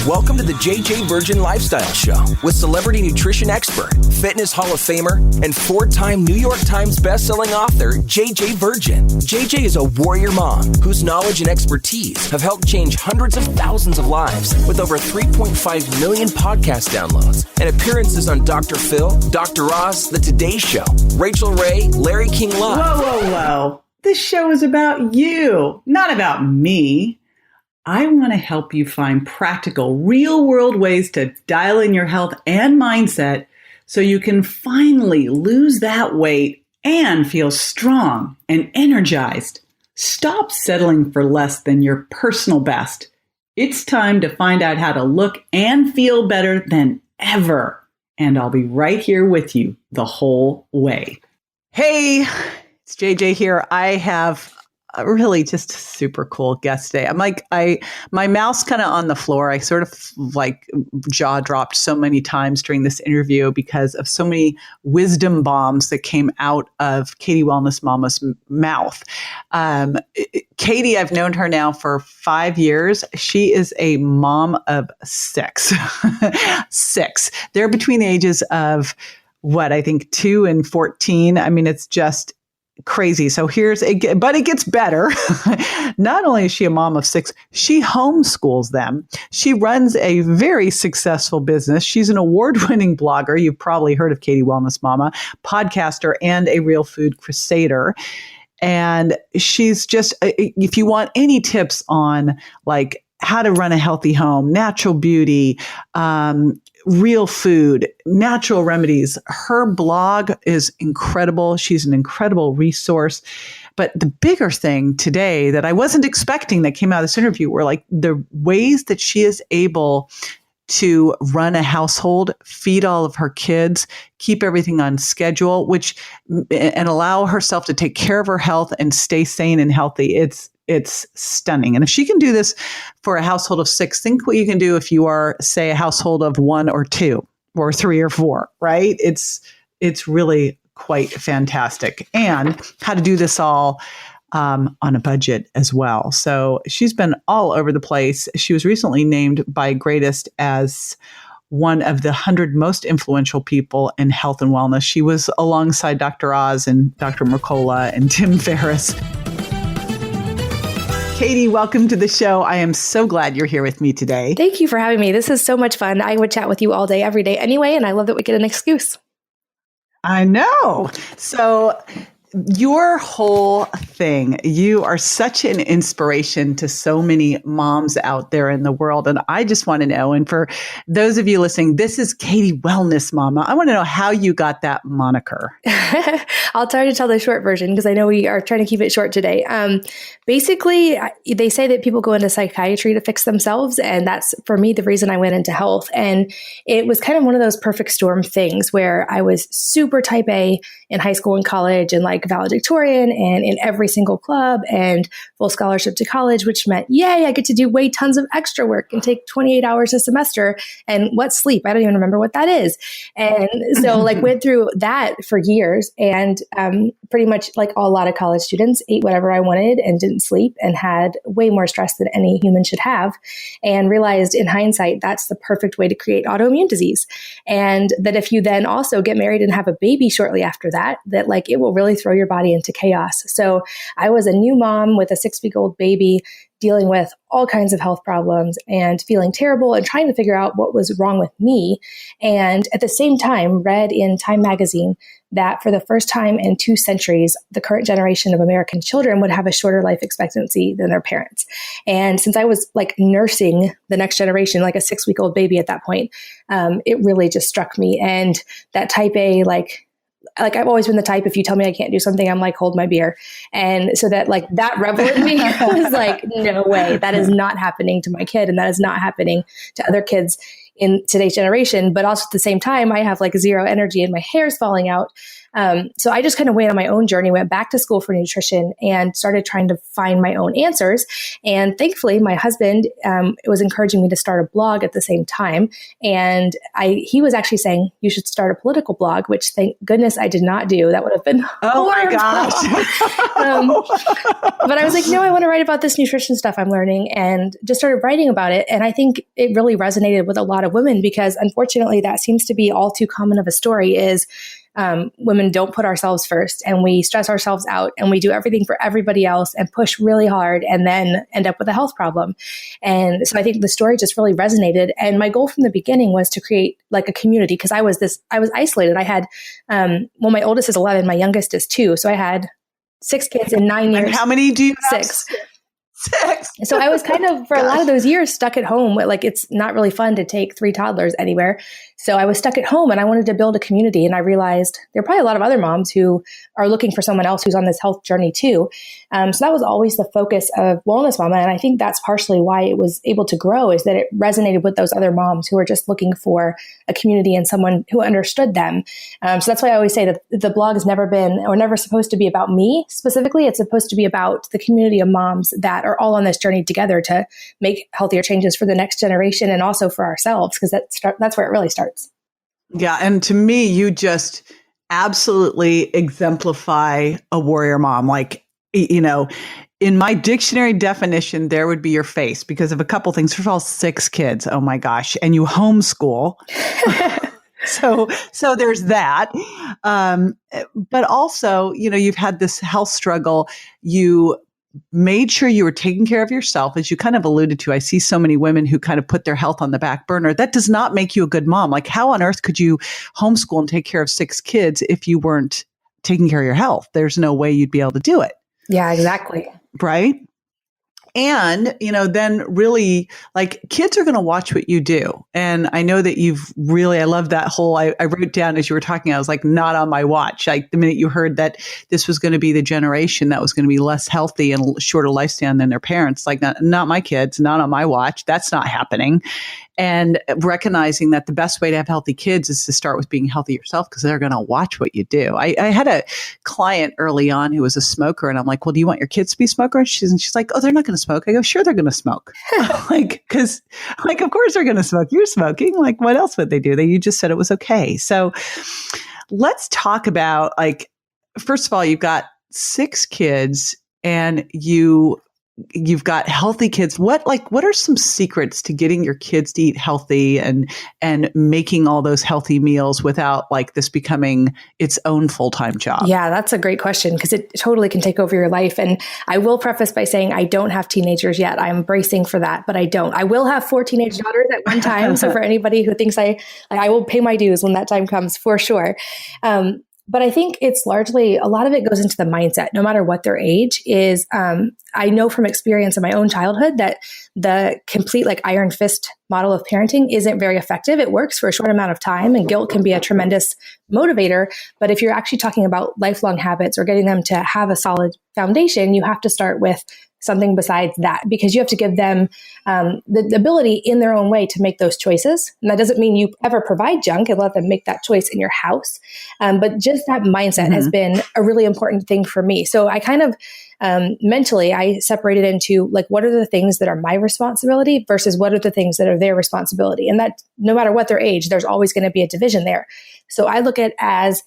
Welcome to the JJ Virgin Lifestyle Show with celebrity nutrition expert, fitness Hall of Famer, and 4-time New York Times bestselling author, JJ Virgin. JJ is a warrior mom whose knowledge and expertise have helped change hundreds of thousands of lives with over 3.5 million podcast downloads and appearances on Dr. Phil, Dr. Oz, The Today Show, Rachel Ray, Larry King Live. Whoa. This show is about you, not about me. I want to help you find practical, real-world ways to dial in your health and mindset so you can finally lose that weight and feel strong and energized. Stop settling for less than your personal best. It's time to find out how to look and feel better than ever. And I'll be right here with you the whole way. Hey, it's JJ here. I have really just a super cool guest today. I'm like, my mouth's kind of on the floor. I sort of like jaw dropped so many times during this interview because of so many wisdom bombs that came out of Katie Wellness Mama's mouth. Katie, I've known her now for 5 years. She is a mom of 6. 6. They're between the ages of I think 2 and 14. I mean, it's just crazy. So but it gets better. Not only is she a mom of 6, she homeschools them. She runs a very successful business. She's an award-winning blogger. You've probably heard of Katie Wellness Mama, podcaster, and a real food crusader. And she's just, if you want any tips on like how to run a healthy home, natural beauty, real food, natural remedies. Her blog is incredible. She's an incredible resource. But the bigger thing today that I wasn't expecting that came out of this interview were like the ways that she is able to run a household, feed all of her kids, keep everything on schedule, and allow herself to take care of her health and stay sane and healthy. It's stunning. And if she can do this for a household of 6, think what you can do if you are, say, a household of 1 or 2 or 3 or 4, right? It's really quite fantastic. And how to do this all on a budget as well. So she's been all over the place. She was recently named by Greatest as one of the 100 most influential people in health and wellness. She was alongside Dr. Oz and Dr. Mercola and Tim Ferriss. Katie, welcome to the show. I am so glad you're here with me today. Thank you for having me. This is so much fun. I would chat with you all day, every day anyway, and I love that we get an excuse. I know. So your whole thing, you are such an inspiration to so many moms out there in the world. And I just want to know, and for those of you listening, this is Katie Wellness Mama. I want to know how you got that moniker. I'll try to tell the short version because I know we are trying to keep it short today. Basically, they say that people go into psychiatry to fix themselves. And that's, for me, the reason I went into health. And it was kind of one of those perfect storm things where I was super type A in high school and college and like valedictorian and in every single club and full scholarship to college, which meant, yay, I get to do way tons of extra work and take 28 hours a semester. And what's sleep? I don't even remember what that is. And so like went through that for years and pretty much like a lot of college students ate whatever I wanted and didn't sleep and had way more stress than any human should have, and realized in hindsight, that's the perfect way to create autoimmune disease. And that if you then also get married and have a baby shortly after that like it will really throw your body into chaos. So I was a new mom with a 6-week-old baby dealing with all kinds of health problems and feeling terrible and trying to figure out what was wrong with me. And at the same time, read in Time magazine that for the first time in 2 centuries, the current generation of American children would have a shorter life expectancy than their parents. And since I was like nursing the next generation, like a 6-week-old baby at that point, it really just struck me. And that type A, like I've always been the type, if you tell me I can't do something, I'm like, hold my beer. And so that rebel in me was like, no way, that is not happening to my kid. And that is not happening to other kids in today's generation. But also at the same time, I have like zero energy and my hair's falling out. So I just kind of went on my own journey, went back to school for nutrition and started trying to find my own answers. And thankfully, my husband was encouraging me to start a blog at the same time. And he was actually saying, you should start a political blog, which thank goodness I did not do. That would have been Oh my gosh. But I was like, no, I want to write about this nutrition stuff I'm learning, and just started writing about it. And I think it really resonated with a lot of women, because unfortunately that seems to be all too common of a story is women don't put ourselves first, and we stress ourselves out, and we do everything for everybody else and push really hard and then end up with a health problem. And so I think the story just really resonated. And my goal from the beginning was to create like a community, because I was isolated. I had, my oldest is 11, my youngest is 2. So I had 6 kids in 9 years. And how many do you have? 6. 6. So I was kind of, for a lot of those years, stuck at home. Like, it's not really fun to take 3 toddlers anywhere. So I was stuck at home, and I wanted to build a community. And I realized there are probably a lot of other moms who are looking for someone else who's on this health journey too. So that was always the focus of Wellness Mama. And I think that's partially why it was able to grow, is that it resonated with those other moms who were just looking for a community and someone who understood them. So that's why I always say that the blog has never been, or never supposed to be, about me specifically. It's supposed to be about the community of moms that are all on this journey together to make healthier changes for the next generation, and also for ourselves, because that's where it really starts. Yeah. And to me, you just absolutely exemplify a warrior mom. Like, in my dictionary definition, there would be your face because of a couple things. First of all, 6 kids. Oh my gosh. And you homeschool. So there's that. But also, you've had this health struggle. You made sure you were taking care of yourself, as you kind of alluded to. I see so many women who kind of put their health on the back burner. That does not make you a good mom. Like, how on earth could you homeschool and take care of 6 kids if you weren't taking care of your health? There's no way you'd be able to do it. Yeah, exactly. Right. And, then really, like, kids are going to watch what you do. And I know that I love that whole, I wrote down as you were talking, I was like, not on my watch. Like, the minute you heard that this was going to be the generation that was going to be less healthy and shorter lifespan than their parents, like, not my kids, not on my watch. That's not happening. And recognizing that the best way to have healthy kids is to start with being healthy yourself, because they're going to watch what you do. I had a client early on who was a smoker, and I'm like, well, do you want your kids to be smokers? She's like, oh, they're not going to smoke. I go, sure, they're going to smoke. Because of course they're going to smoke. You're smoking. Like, what else would they do? You just said it was okay. So let's talk about, like, first of all, you've got 6 kids, and you've got healthy kids. What are some secrets to getting your kids to eat healthy and making all those healthy meals without, like, this becoming its own full-time job? Yeah, that's a great question, because it totally can take over your life. And I will preface by saying I don't have teenagers yet. I'm bracing for that, but I don't. I will have 4 teenage daughters at one time. So for anybody who thinks I will pay my dues when that time comes, for sure. But I think it's largely, a lot of it goes into the mindset, no matter what their age is. I know from experience in my own childhood that the complete, like, iron fist model of parenting isn't very effective. It works for a short amount of time, and guilt can be a tremendous motivator. But if you're actually talking about lifelong habits or getting them to have a solid foundation, you have to start with something besides that, because you have to give them the ability in their own way to make those choices. And that doesn't mean you ever provide junk and let them make that choice in your house. But just that mindset has been a really important thing for me. So I kind of mentally, I separated into, like, what are the things that are my responsibility versus what are the things that are their responsibility? And that, no matter what their age, there's always going to be a division there. So I look at it as,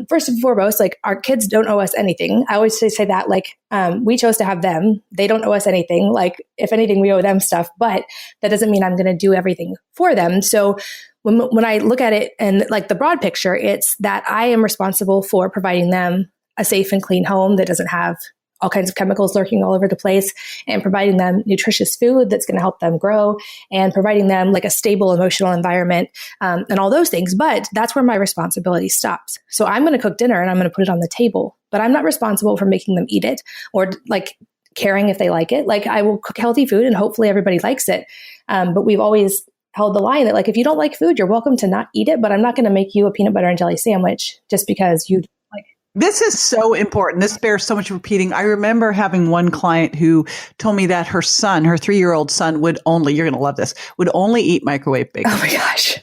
first and foremost, like, our kids don't owe us anything. I always say that, like, we chose to have them. They don't owe us anything. Like, if anything, we owe them stuff, but that doesn't mean I'm going to do everything for them. So when I look at it and, like, the broad picture, it's that I am responsible for providing them a safe and clean home that doesn't have all kinds of chemicals lurking all over the place, and providing them nutritious food that's going to help them grow, and providing them, like, a stable emotional environment, and all those things. But that's where my responsibility stops. So I'm going to cook dinner and I'm going to put it on the table, but I'm not responsible for making them eat it or, like, caring if they like it. Like, I will cook healthy food and hopefully everybody likes it. But we've always held the line that, like, if you don't like food, you're welcome to not eat it, but I'm not going to make you a peanut butter and jelly sandwich just because you like. This is so important. This bears so much repeating. I remember having one client who told me that her 3-year-old son would only, you're going to love this, would only eat microwave bacon. Oh my gosh.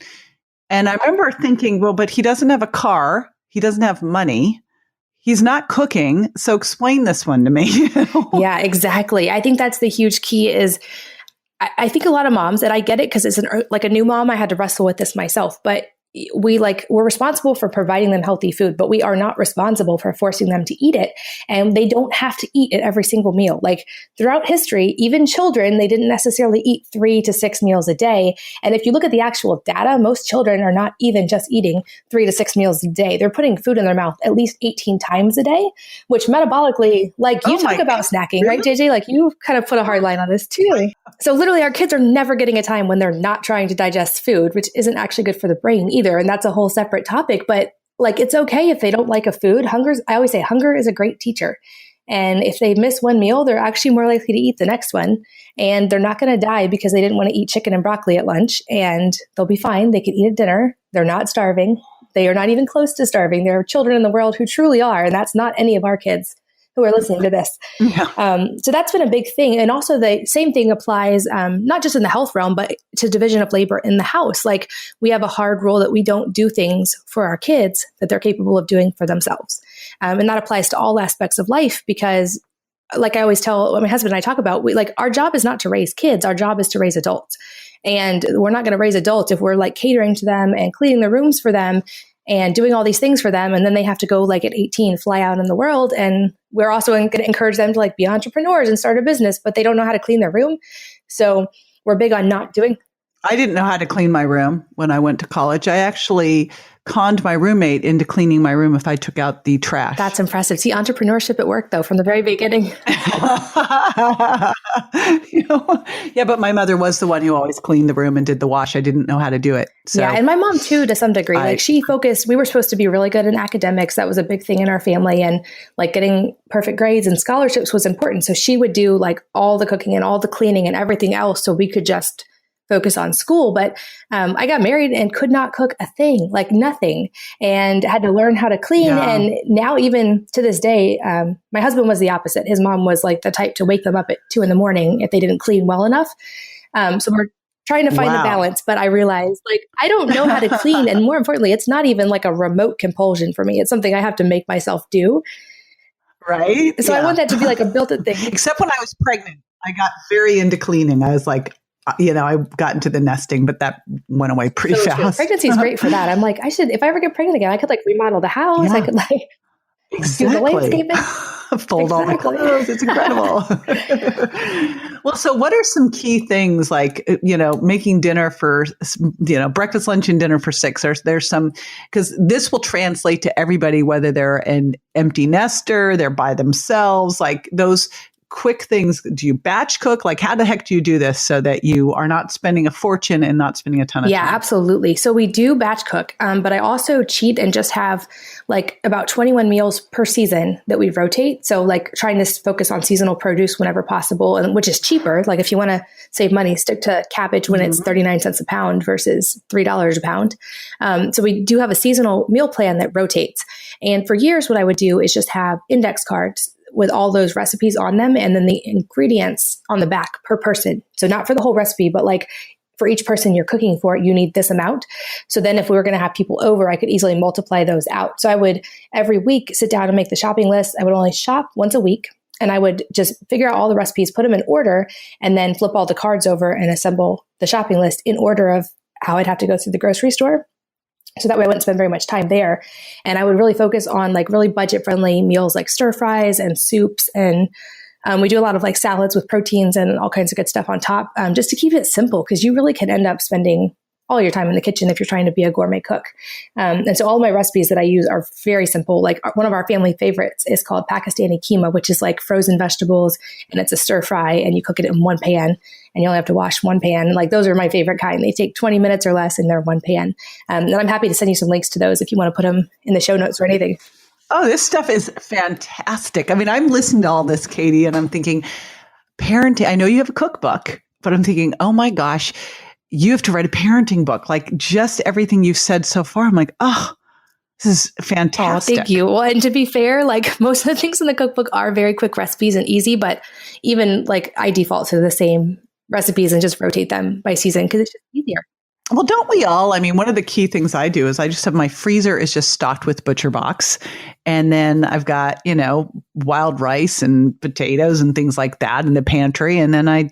And I remember thinking, well, but he doesn't have a car. He doesn't have money. He's not cooking. So explain this one to me. Yeah, exactly. I think that's the huge key is I think a lot of moms, and I get it because it's like a new mom, I had to wrestle with this myself, but we're responsible for providing them healthy food, but we are not responsible for forcing them to eat it. And they don't have to eat it every single meal. Like throughout history, even children, they didn't necessarily eat 3 to 6 meals a day. And if you look at the actual data, most children are not even just eating 3 to 6 meals a day. They're putting food in their mouth at least 18 times a day, which metabolically, like you talk about snacking, really? right, JJ? Like you kind of put a hard line on this too. So literally our kids are never getting a time when they're not trying to digest food, which isn't actually good for the brain either. And that's a whole separate topic, but like, it's okay if they don't like a food. I always say hunger is a great teacher. And if they miss one meal, they're actually more likely to eat the next one. And they're not going to die because they didn't want to eat chicken and broccoli at lunch, and they'll be fine. They can eat at dinner. They're not starving. They are not even close to starving. There are children in the world who truly are. And that's not any of our kids who are listening to this. Yeah. So that's been a big thing. And also the same thing applies, not just in the health realm, but to division of labor in the house. Like we have a hard rule that we don't do things for our kids that they're capable of doing for themselves. And that applies to all aspects of life because like I always tell my husband and I talk about, our job is not to raise kids. Our job is to raise adults. And we're not going to raise adults if we're like catering to them and cleaning the rooms for them and doing all these things for them. And then they have to go like at 18, fly out in the world. And we're also going to encourage them to like be entrepreneurs and start a business, but they don't know how to clean their room. So we're big on not doing. I didn't know how to clean my room when I went to college. I actually conned my roommate into cleaning my room if I took out the trash. That's impressive. See, entrepreneurship at work, though, from the very beginning. Yeah, but my mother was the one who always cleaned the room and did the wash. I didn't know how to do it. So yeah, and my mom, too, to some degree. Like she focused, we were supposed to be really good in academics. That was a big thing in our family. And like getting perfect grades and scholarships was important. So she would do like all the cooking and all the cleaning and everything else so we could just focus on school. But I got married and could not cook a thing, like nothing, and had to learn how to clean. Yeah. And now even to this day, my husband was the opposite. His mom was like the type to wake them up at 2 a.m. if they didn't clean well enough. So we're trying to find the balance, but I realized like, I don't know how to clean. And more importantly, it's not even like a remote compulsion for me. It's something I have to make myself do. Right. So I want that to be like a built-in thing. Except when I was pregnant, I got very into cleaning. I was like, I got into the nesting, but that went away pretty fast. Pregnancy is great for that. I'm like, if I ever get pregnant again, I could like remodel the house. Yeah. I could like do the landscaping. Fold all the clothes. It's incredible. Well, so what are some key things like, making dinner for, breakfast, lunch, and dinner for 6? There's some, because this will translate to everybody, whether they're an empty nester, they're by themselves, like those quick things. Do you batch cook? Like how the heck do you do this so that you are not spending a fortune and not spending a ton of time? Yeah, absolutely. So we do batch cook, but I also cheat and just have like about 21 meals per season that we rotate. So like trying to focus on seasonal produce whenever possible, and which is cheaper. Like if you want to save money, stick to cabbage when it's 39 cents a pound versus $3 a pound. So we do have a seasonal meal plan that rotates. And for years, what I would do is just have index cards with all those recipes on them, and then the ingredients on the back per person. So not for the whole recipe, but like for each person you're cooking for, you need this amount. So then if we were going to have people over, I could easily multiply those out. So I would every week sit down and make the shopping list. I would only shop once a week, and I would just figure out all the recipes, put them in order, and then flip all the cards over and assemble the shopping list in order of how I'd have to go through the grocery store. So that way I wouldn't spend very much time there. And I would really focus on like really budget friendly meals like stir fries and soups. And we do a lot of like salads with proteins and all kinds of good stuff on top, just to keep it simple, because you really can end up spending all your time in the kitchen if you're trying to be a gourmet cook. And so all my recipes that I use are very simple. Like one of our family favorites is called Pakistani keema, which is like frozen vegetables, and it's a stir fry, and you cook it in one pan, and you only have to wash one pan. Like those are my favorite kind. They take 20 minutes or less, and they're one pan. And I'm happy to send you some links to those if you want to put them in the show notes or anything. Oh, this stuff is fantastic. I mean, I'm listening to all this, Katie, and I'm thinking, parenting, I know you have a cookbook, but I'm thinking, oh my gosh, you have to write a parenting book. Like just everything you've said so far, I'm like, oh, this is fantastic. Oh, thank you. Well, and to be fair, like most of the things in the cookbook are very quick recipes and easy, but even like I default to the same recipes and just rotate them by season because it's just easier. Well, don't we all? I mean, one of the key things I do is I just have my freezer is just stocked with Butcher Box. And then I've got, wild rice and potatoes and things like that in the pantry. And then I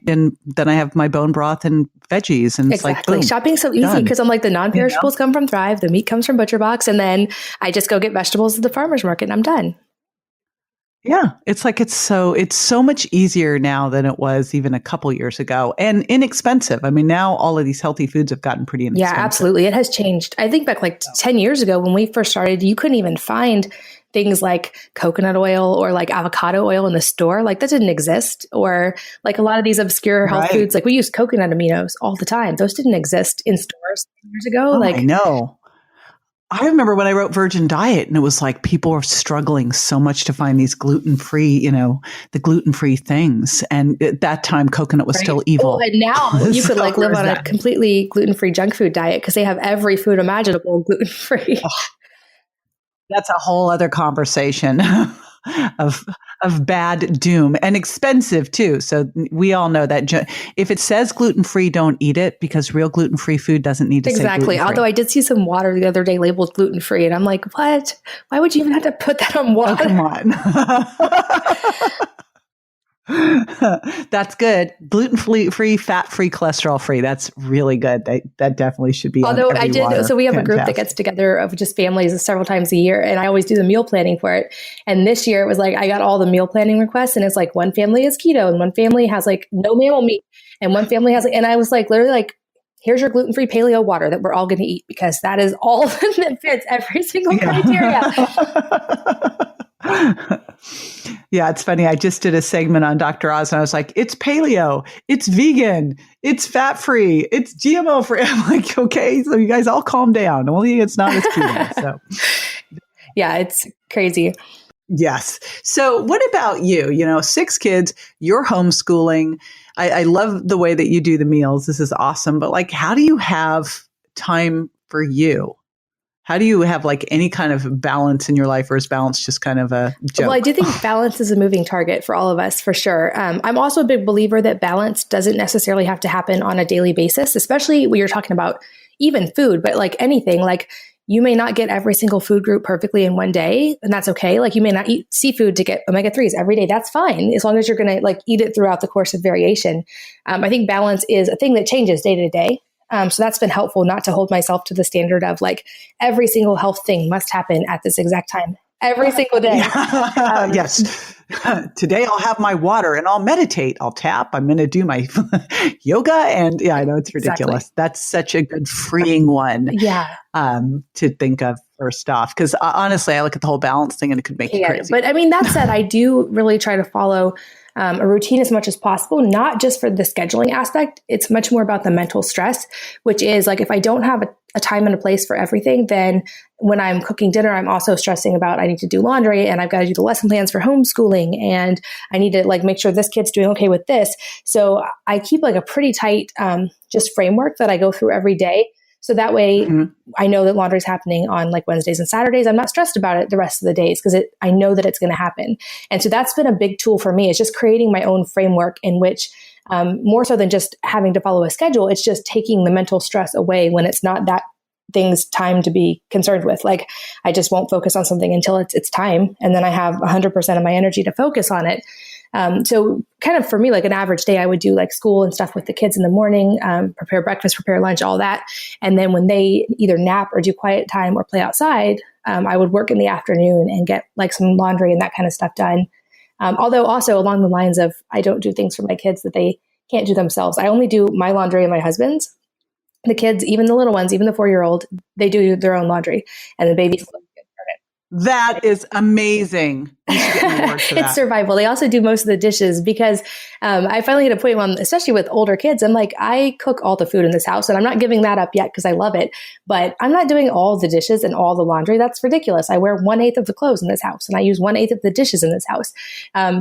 have my bone broth and veggies. And it's exactly. like, boom, shopping's so easy because I'm like, the non-perishables come from Thrive, the meat comes from Butcher Box, and then I just go get vegetables at the farmer's market and I'm done. Yeah, it's like it's so much easier now than it was even a couple years ago, and inexpensive. I mean, now all of these healthy foods have gotten pretty inexpensive. Yeah, absolutely. It has changed. I think back like 10 years ago when we first started, you couldn't even find things like coconut oil or like avocado oil in the store. Like that didn't exist. Or like a lot of these obscure health foods, like we use coconut aminos all the time. Those didn't exist in stores 10 years ago. Oh, I know. I remember when I wrote Virgin Diet, and it was like people were struggling so much to find these gluten-free, the gluten-free things. And at that time, coconut was still evil. Oh, and now you could like live on a completely gluten-free junk food diet because they have every food imaginable gluten-free. Oh, that's a whole other conversation of bad doom, and expensive too. So we all know that if it says gluten-free, don't eat it, because real gluten-free food doesn't need to say gluten-free. Although I did see some water the other day labeled gluten-free, and I'm like, what? Why would you even have to put that on water? Oh, come on. That's good. Gluten-free, fat-free, cholesterol-free. That's really good. That definitely should be. Although on every I did, water. so we have Fantastic. a group that gets together of just families several times a year, and I always do the meal planning for it. And this year it was like I got all the meal planning requests, and it's like one family is keto, and one family has like no mammal meat, and one family has, and I was like literally like, here's your gluten-free paleo water that we're all going to eat, because that is all that fits every single criteria. Yeah, it's funny. I just did a segment on Dr. Oz, and I was like, it's paleo, it's vegan, it's fat-free, it's GMO-free. I'm like, okay, so you guys all calm down. Only it's not as keto. So, yeah, it's crazy. Yes. So what about you? 6 kids, you're homeschooling. I love the way that you do the meals. This is awesome. But like, how do you have time for you? How do you have like any kind of balance in your life, or is balance just kind of a joke? Well, I do think balance is a moving target for all of us, for sure. I'm also a big believer that balance doesn't necessarily have to happen on a daily basis, especially when you're talking about even food, but like anything, like you may not get every single food group perfectly in one day, and that's okay. Like you may not eat seafood to get omega-3s every day. That's fine, as long as you're going to like eat it throughout the course of variation. I think balance is a thing that changes day to day. So that's been helpful, not to hold myself to the standard of like every single health thing must happen at this exact time every single day. Yes. Today I'll have my water and I'll meditate. I'll tap. I'm going to do my yoga. And yeah, I know it's ridiculous. Exactly. That's such a good freeing one. Yeah. To think of first off, because honestly, I look at the whole balance thing and it could make you crazy. But I mean, that said, I do really try to follow a routine as much as possible, not just for the scheduling aspect. It's much more about the mental stress, which is like, if I don't have a time and a place for everything, then when I'm cooking dinner, I'm also stressing about, I need to do laundry, and I've got to do the lesson plans for homeschooling, and I need to like make sure this kid's doing okay with this. So I keep like a pretty tight just framework that I go through every day. So that way I know that laundry is happening on like Wednesdays and Saturdays. I'm not stressed about it the rest of the days because I know that it's going to happen. And so that's been a big tool for me. It's just creating my own framework in which more so than just having to follow a schedule, it's just taking the mental stress away when it's not that thing's time to be concerned with. Like I just won't focus on something until it's time. And then I have 100% of my energy to focus on it. So kind of for me, like an average day, I would do like school and stuff with the kids in the morning, prepare breakfast, prepare lunch, all that. And then when they either nap or do quiet time or play outside, I would work in the afternoon and get like some laundry and that kind of stuff done. Although also along the lines of, I don't do things for my kids that they can't do themselves. I only do my laundry and my husband's. The kids, even the little ones, even the 4-year-old, they do their own laundry, and the babies. That is amazing. You should get an award for that. It's survival. They also do most of the dishes because I finally hit a point when, especially with older kids, I'm like, I cook all the food in this house, and I'm not giving that up yet because I love it, but I'm not doing all the dishes and all the laundry. That's ridiculous. I wear 1/8 of the clothes in this house, and I use 1/8 of the dishes in this house.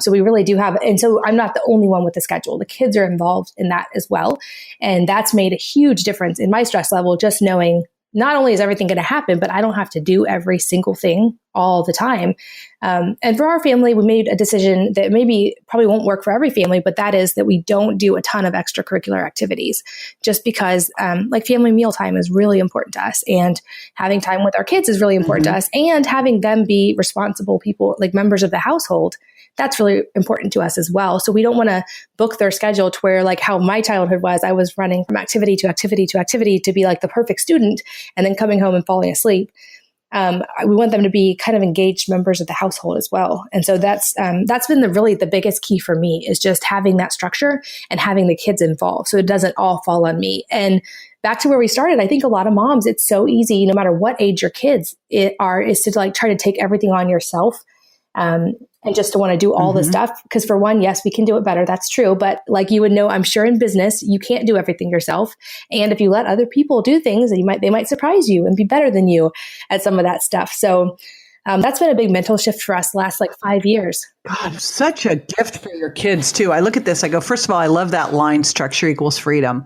So we really do have, and so I'm not the only one with the schedule. The kids are involved in that as well. And that's made a huge difference in my stress level, just knowing not only is everything going to happen, but I don't have to do every single thing all the time. And for our family, we made a decision that probably won't work for every family, but that is that we don't do a ton of extracurricular activities just because like family mealtime is really important to us, and having time with our kids is really important to us, and having them be responsible people, like members of the household, that's really important to us as well. So we don't want to book their schedule to where, like how my childhood was, I was running from activity to activity to activity to be like the perfect student and then coming home and falling asleep. We want them to be kind of engaged members of the household as well. And so that's been the biggest key for me, is just having that structure and having the kids involved so it doesn't all fall on me. And back to where we started, I think a lot of moms, it's so easy, no matter what age your kids is to like try to take everything on yourself. And just to want to do all the stuff. Because for one, yes, we can do it better. That's true. But like you would know, I'm sure in business, you can't do everything yourself. And if you let other people do things, they might surprise you and be better than you at some of that stuff. So that's been a big mental shift for us the last like 5 years. God, such a gift for your kids too. I look at this, I go, first of all, I love that line, structure equals freedom.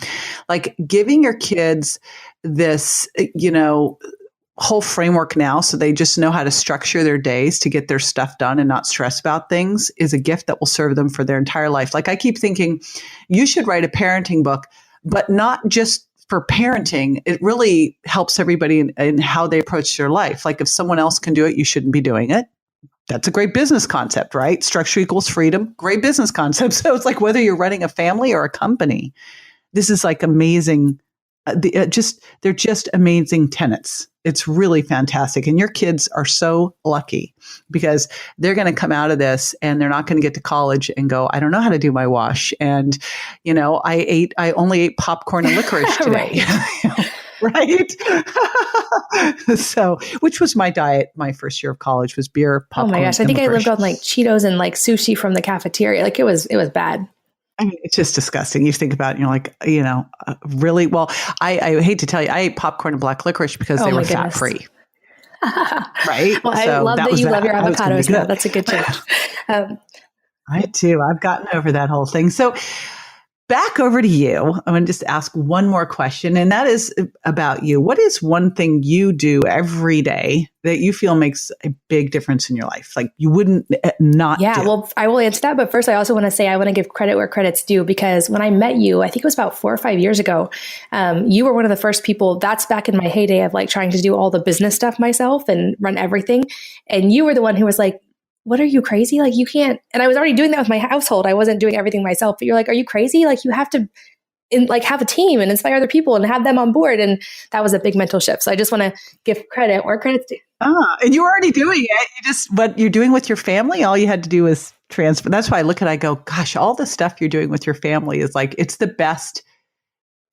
Like giving your kids this, whole framework now, so they just know how to structure their days to get their stuff done and not stress about things, is a gift that will serve them for their entire life. Like I keep thinking, you should write a parenting book, but not just for parenting. It really helps everybody in how they approach their life. Like if someone else can do it, you shouldn't be doing it. That's a great business concept, right? Structure equals freedom. Great business concept. So it's like whether you're running a family or a company, this is like amazing. They're just amazing tenets. It's really fantastic. And your kids are so lucky because they're going to come out of this and they're not going to get to college and go, I don't know how to do my wash. And, I only ate popcorn and licorice today. Right. So, which was my diet my first year of college, was beer, popcorn. Oh my gosh. I think I lived on like Cheetos and like sushi from the cafeteria. Like it was bad. I mean, it's just disgusting. You think about it and you're like, really? Well, I hate to tell you, I ate popcorn and black licorice because they were fat free. Right? Well, I love that you love your avocados now. That's a good change. I do. I've gotten over that whole thing. So back over to you. I'm going to just ask one more question, and that is about you. What is one thing you do every day that you feel makes a big difference in your life? Like you wouldn't not do? Well, I will answer that. But first, I also want to say I want to give credit where credit's due, because when I met you, I think it was about 4 or 5 years ago, you were one of the first people. That's back in my heyday of like trying to do all the business stuff myself and run everything. And you were the one who was like, what, are you crazy? Like you can't. And I was already doing that with my household. I wasn't doing everything myself, but you're like, are you crazy? Like you have to have a team and inspire other people and have them on board. And that was a big mental shift. So I just want to give credit where credit's due. And you were already doing it. What you're doing with your family, all you had to do was transfer. That's why I look at it, I go, gosh, all the stuff you're doing with your family is like, it's the best.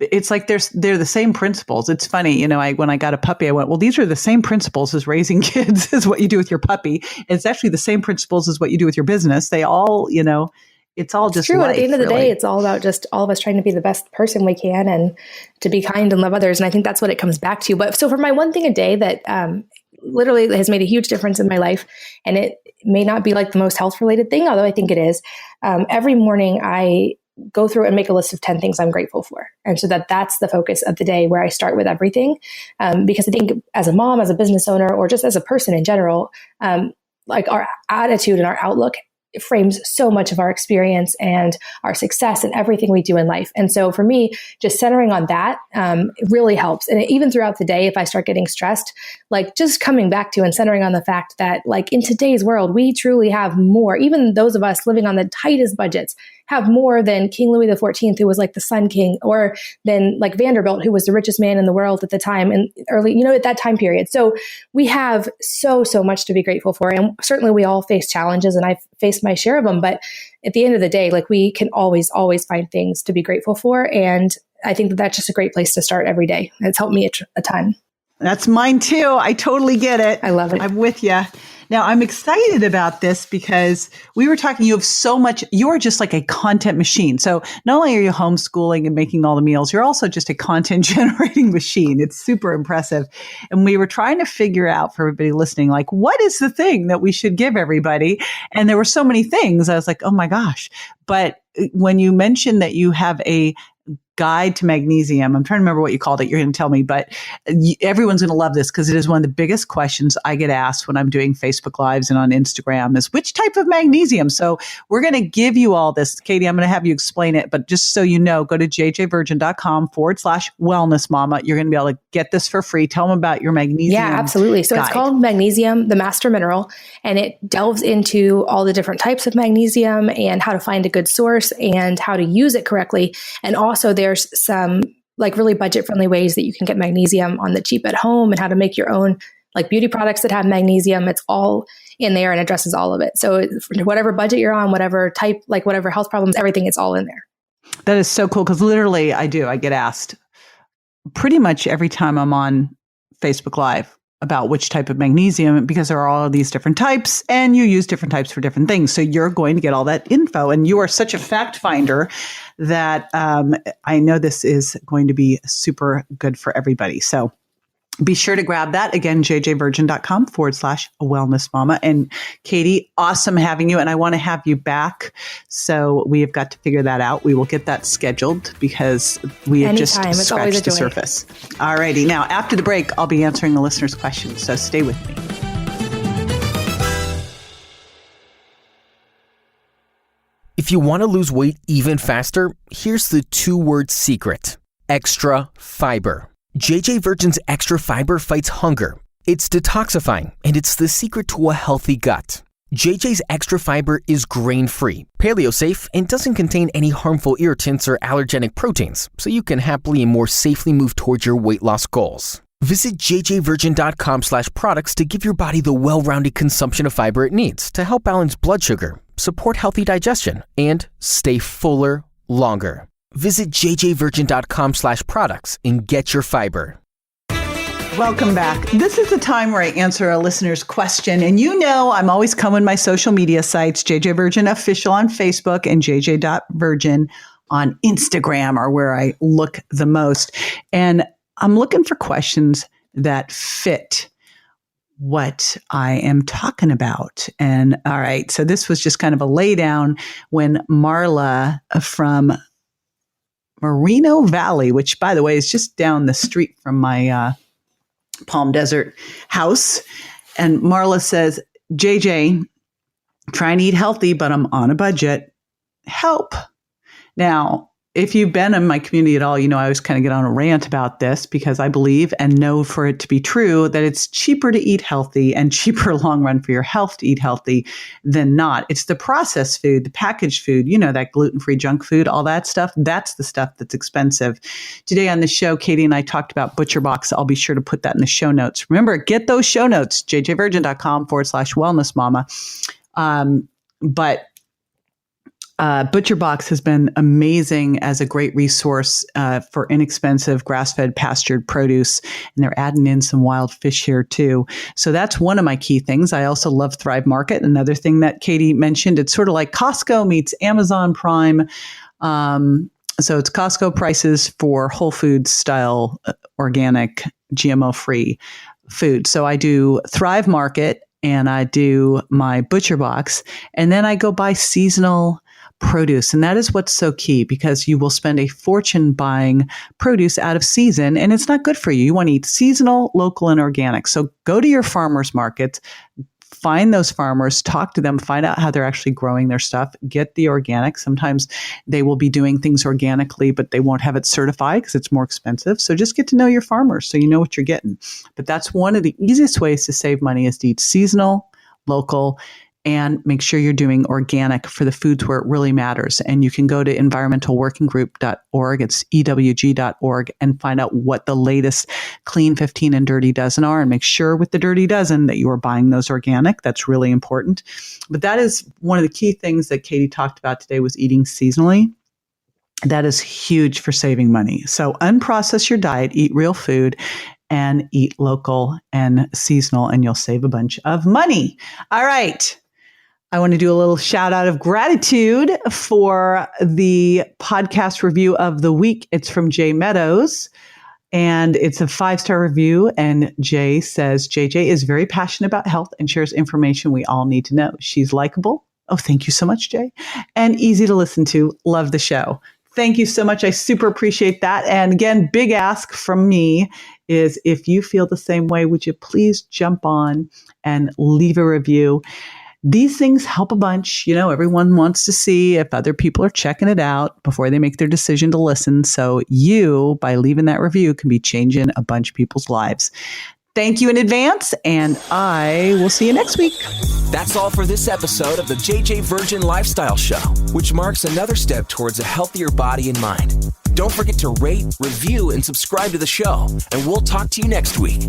It's like they're the same principles. It's funny, when I got a puppy, I went, well, these are the same principles as raising kids as what you do with your puppy. It's actually the same principles as what you do with your business. They all, it's all just true. Life, at the end of the really. day, it's all about just all of us trying to be the best person we can and to be kind and love others. And I think that's what it comes back to. But so for my one thing a day that literally has made a huge difference in my life, and it may not be like the most health related thing, although I think it is, every morning I go through and make a list of 10 things I'm grateful for. And so that's the focus of the day, where I start with everything. Because I think as a mom, as a business owner, or just as a person in general, like our attitude and our outlook frames so much of our experience and our success and everything we do in life. And so for me, just centering on that it really helps. And even throughout the day, if I start getting stressed, like just coming back to and centering on the fact that like in today's world, we truly have more. Even those of us living on the tightest budgets have more than King Louis XIV, who was like the Sun King, or than like Vanderbilt, who was the richest man in the world at the time and early, at that time period. So we have so much to be grateful for. And certainly we all face challenges, and I've faced my share of them. But at the end of the day, like we can always find things to be grateful for. And I think that's just a great place to start every day. It's helped me a ton. That's mine too. I totally get it. I love it. I'm with you. Now, I'm excited about this because we were talking, you have so much, you're just like a content machine. So not only are you homeschooling and making all the meals, you're also just a content generating machine. It's super impressive. And we were trying to figure out for everybody listening, like, what is the thing that we should give everybody? And there were so many things. I was like, oh my gosh. But when you mentioned that you have a guide to magnesium. I'm trying to remember what you called it. You're going to tell me, but everyone's going to love this because it is one of the biggest questions I get asked when I'm doing Facebook Lives and on Instagram is which type of magnesium? So we're going to give you all this. Katie, I'm going to have you explain it, but just so you know, go to jjvirgin.com/wellness mama. You're going to be able to get this for free. Tell them about your magnesium. Yeah, absolutely. So guide. It's called Magnesium, the Master Mineral, and it delves into all the different types of magnesium and how to find a good source and how to use it correctly. And also there's some like really budget friendly ways that you can get magnesium on the cheap at home and how to make your own like beauty products that have magnesium. It's all in there and addresses all of it. So whatever budget you're on, whatever type, like whatever health problems, everything, it's all in there. That is so cool because literally I get asked pretty much every time I'm on Facebook Live about which type of magnesium, because there are all of these different types and you use different types for different things. So you're going to get all that info, and you are such a fact finder that I know this is going to be super good for everybody. So be sure to grab that. Again, jjvirgin.com/wellness mama. And Katie, awesome having you. And I want to have you back. So we have got to figure that out. We will get that scheduled because we have just scratched the surface. All righty. Now, after the break, I'll be answering the listeners' questions. So stay with me. If you want to lose weight even faster, here's the 2-word secret: extra fiber. JJ Virgin's extra fiber fights hunger. It's detoxifying, and it's the secret to a healthy gut. JJ's extra fiber is grain-free, paleo-safe, and doesn't contain any harmful irritants or allergenic proteins, so you can happily and more safely move towards your weight loss goals. Visit jjvirgin.com/products to give your body the well-rounded consumption of fiber it needs to help balance blood sugar, support healthy digestion, and stay fuller longer. Visit jjvirgin.com/products and get your fiber. Welcome back. This is the time where I answer a listener's question. And you know, I'm always coming my social media sites, JJ Virgin Official on Facebook and jj.virgin on Instagram are where I look the most. And I'm looking for questions that fit what I am talking about. And all right, so this was just kind of a laydown when Marla from Moreno Valley, which, by the way, is just down the street from my Palm Desert house. And Marla says, JJ, trying to eat healthy, but I'm on a budget. Help. Now, if you've been in my community at all, you know I always kind of get on a rant about this because I believe and know for it to be true that it's cheaper to eat healthy and cheaper long run for your health to eat healthy than not. It's the processed food, the packaged food, you know, that gluten-free junk food, all that stuff. That's the stuff that's expensive. Today on the show, Katie and I talked about Butcher Box. I'll be sure to put that in the show notes. Remember, get those show notes, jjvirgin.com/wellness mama. Butcher Box has been amazing as a great resource for inexpensive grass-fed pastured produce, and they're adding in some wild fish here too. So that's one of my key things. I also love Thrive Market. Another thing that Katie mentioned, it's sort of like Costco meets Amazon Prime. So it's Costco prices for Whole Foods style, organic, GMO-free food. So I do Thrive Market and I do my Butcher Box, and then I go buy seasonal produce. And that is what's so key, because you will spend a fortune buying produce out of season and it's not good for you. You want to eat seasonal, local, and organic. So go to your farmers markets, find those farmers, talk to them, find out how they're actually growing their stuff, get the organic. Sometimes they will be doing things organically, but they won't have it certified because it's more expensive. So just get to know your farmers so you know what you're getting. But that's one of the easiest ways to save money, is to eat seasonal, local, and make sure you're doing organic for the foods where it really matters. And you can go to environmentalworkinggroup.org, it's EWG.org, and find out what the latest clean 15 and dirty dozen are, and make sure with the dirty dozen that you are buying those organic. That's really important. But that is one of the key things that Katie talked about today, was eating seasonally. That is huge for saving money. So unprocess your diet, eat real food, and eat local and seasonal, and you'll save a bunch of money. All right. I want to do a little shout out of gratitude for the podcast review of the week. It's from Jay Meadows, and it's a 5-star review. And Jay says, JJ is very passionate about health and shares information we all need to know. She's likable. Oh, thank you so much, Jay. And easy to listen to. Love the show. Thank you so much. I super appreciate that. And again, big ask from me is if you feel the same way, would you please jump on and leave a review? These things help a bunch. You know, everyone wants to see if other people are checking it out before they make their decision to listen. So you, by leaving that review, can be changing a bunch of people's lives. Thank you in advance, and I will see you next week. That's all for this episode of the JJ Virgin Lifestyle Show, which marks another step towards a healthier body and mind. Don't forget to rate, review, and subscribe to the show, and we'll talk to you next week.